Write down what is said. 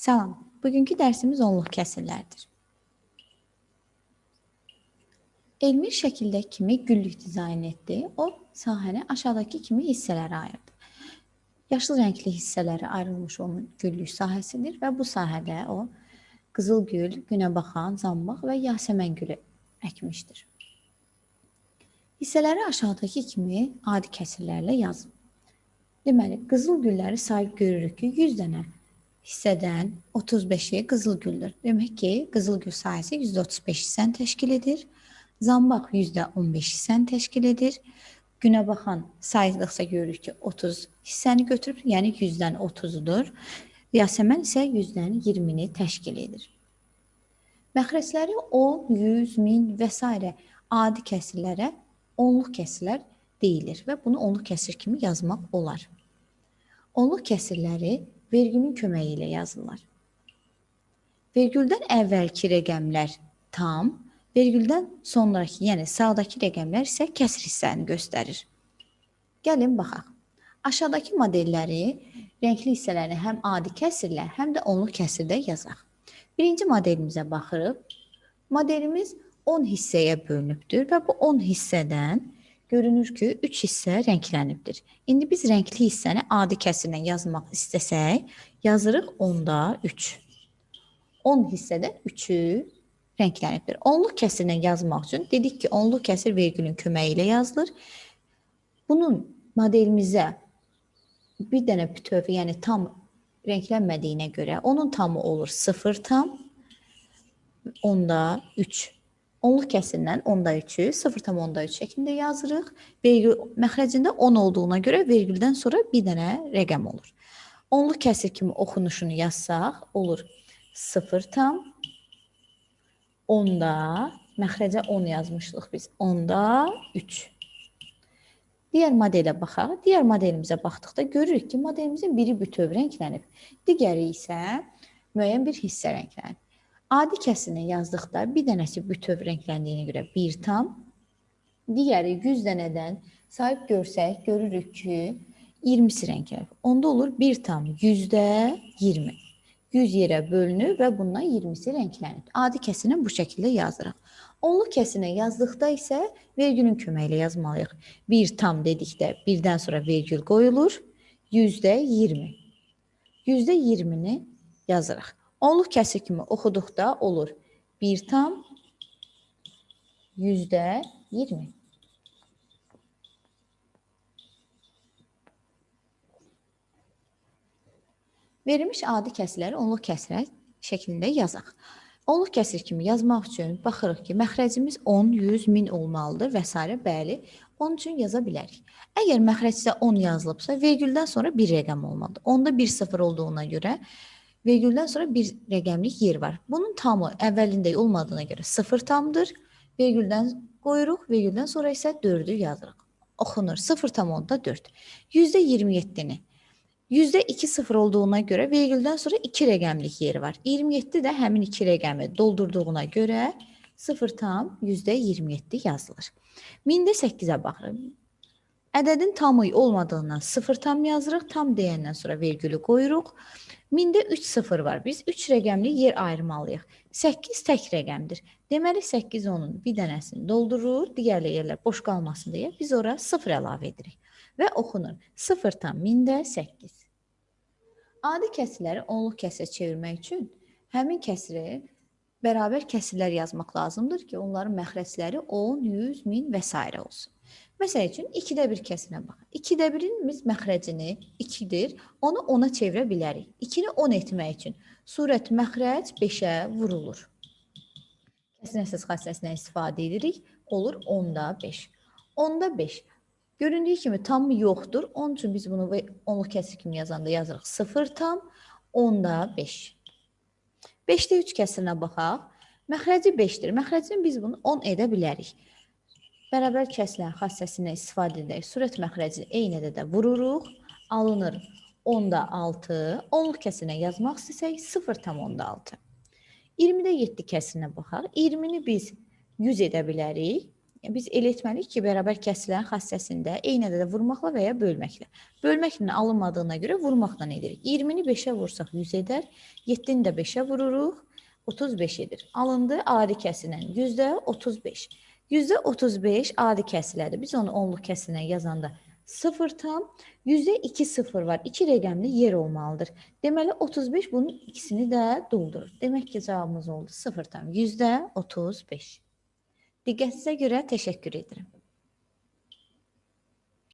Salam, bugünkü dərsimiz onluq kəsirlərdir. Elmir şəkildə kimi güllük dizayn etdi, o sahəni aşağıdakı kimi hissələrə ayırdı. Yaşıl rəngli hissələri ayrılmış onun güllük sahəsidir və bu sahədə o qızıl gül, günəbaxan, zambaq və yasəmən gülü əkmişdir. Hissələri aşağıdakı kimi adi kəsirlərlə yazın. Deməli, qızıl gülləri sayıb görürük ki, 100 dənə hissədən 35'i qızıl güldür. Demək ki, qızıl gül sayısı %35 hissəni təşkil edir. Zambaq %15 hissəni təşkil edir. Günəbaxan saydıqsa görürük ki, 30 hissəni götürüb, yəni 100-dən 30'udur. Yasəmən isə 100-dən 20'ni təşkil edir. Məxrəcləri 10, 100, 1000 və s. adi kəsirlərə onluq kəsirlər deyilir və bunu onluq kəsir kimi yazmaq olar. Onluq kəsirləri vergülün köməyi ilə yazılır. Vergüldən əvvəlki rəqəmlər tam, vergüldən sonraki, yəni sağdakı rəqəmlər isə kəsir hissəni göstərir. Gəlin baxaq. Aşağıdakı modelləri, rəngli hissələrini həm adi kəsirlə, həm də onluq kəsirdə yazaq. Birinci modelimizə baxırıq. Modelimiz 10 hissəyə bölünübdür və bu 10 hissədən görünür ki, 3 hissə rənglənibdir. İndi biz rəngli hissəni adi kəsirlə yazmaq istəsək, yazırıq 10'da 3. 10 hissədən 3'ü rənglənibdir. Onluq kəsirlə yazmaq üçün dedik ki, onluq kəsir vergülün köməyi ilə yazılır. Bunun modelimizə bir dənə bütöv, yəni tam rənglənmədiyinə görə onun tamı olur 0 tam, 10'da 3. Onluq kəsirlə 10'da 3'ü 0,3 şəklində yazırıq. Vergül məxrəcində 10 olduğuna görə vergüldən sonra bir dənə rəqəm olur. Onluq kəsir kimi oxunuşunu yazsaq olur 0 tam, 10'da, məxrəcə 10 yazmışdıq biz, 10'da 3. Digər modelə baxaq. Digər modelimizə baxdıqda görürük ki, modelimizin biri bütöv rənglənib, digəri isə müəyyən bir hissə rənglənib. Adi kəsirlə yazdıqda bir dənəsi bütöv rəngləndiyinə görə 1 tam, digəri 100 dənədən sayıb görsək, görürük ki, 20'si rənglənib. Onda olur 1 tam, 100'də 20. 100 yerə bölünür və bundan 20'si rənglənib. Adi kəsirlə bu şəkildə yazırıq. Onluq kəsirlə yazdıqda isə vergülün köməyi ilə yazmalıyıq. 1 tam dedikdə birdən sonra vergül qoyulur, 100'də 20. 100'də 20'ni yazırıq. Onluq kəsir kimi oxuduqda olur 1 tam, 100'də 20. Verilmiş adi kəsirləri onluq kəsirlər şəklində yazaq. Onluq kəsir kimi yazmaq üçün baxırıq ki, məxrəcimiz 10, 100, 1000 olmalıdır və s. Bəli, onun üçün yaza bilərik. Əgər məxrəcdə 10 yazılıbsa, vergüldən sonra bir rəqəm olmalıdır. Onda 1 0 olduğuna görə vergüldən sonra bir rəqəmlik yer var. Bunun tamı əvvəlində olmadığına görə 0 tamdır. Vergüldən qoyuruq, vergüldən sonra isə 4'ü yazırıq. Oxunur 0,4. 100'də 27'ni. 100'də 2 0 olduğuna görə vergüldən sonra 2 rəqəmlik yeri var. 27 də həmin 2 rəqəmi doldurduğuna görə 0 tam 100'də 27 yazılır. 1000'də 8'ə baxırıq. Ədədin tamı olmadığından 0 tam yazırıq, tam deyəndən sonra vergülü qoyuruq. 1000'də 3 0 var. Biz 3 rəqəmli yer ayırmalıyıq. 8 tək rəqəmdir. Deməli 8 onun bir dənəsini doldurur, digər yerlər boş qalmasın deyə biz ora 0 əlavə edirik. Və oxunur 0 tam 1000'də 8. Adi kəsirləri onluq kəsirə çevirmək üçün həmin kəsiri bərabər kəsirlər yazmaq lazımdır ki, onların məxrəcləri 10, 100, 1000 və s. olsun. Məsəl üçün 2'də 1 kəsirinə baxın. 2'də 1'in biz məxrəcini 2'dir, onu 10'a çevirə bilərik. 2'ni 10 etmək üçün surət məxrəc 5'ə vurulur. Kəsrin əsas xassəsindən istifadə edirik, olur 10'da 5. 10'da 5. Göründüyü kimi tam yoxdur, onun üçün biz bunu onluq kəsir kimi yazanda yazırıq 0 tam, 10'da 5. 5'də 3 kəsirinə baxaq. Məxrəci 5'dir. Məxrəcini biz bunu 10 edə bilərik. Bərabər kəsilən xassəsindən istifadə edək. Surət məxrəci eyni ədədə vururuq. Alınır 10'da 6. Onluq kəsirinə yazmaq istəsək 0,6. 20'də 7 kəsirinə baxaq. 20'ni biz 100 edə bilərik. Biz elə etməliyik ki, bərabər kəsilən xassəsində eyni ədədə vurmaqla və ya bölməklə. Bölməklə alınmadığına görə vurmaqla edirik. 20-ni 5-ə vursaq 100 edər, 7-ni də 5-ə vururuq, 35 edir. Alındı adi kəsilən %35. %35 adi kəsilədir. Biz onu onluq kəsilə yazanda 0 tam, %2 0 var. 2 rəqəmli yer olmalıdır. Deməli 35 bunun ikisini də doldurur. Demək ki, cavabımız oldu 0 tam %35. Diqqətinizə görə təşəkkür edirəm.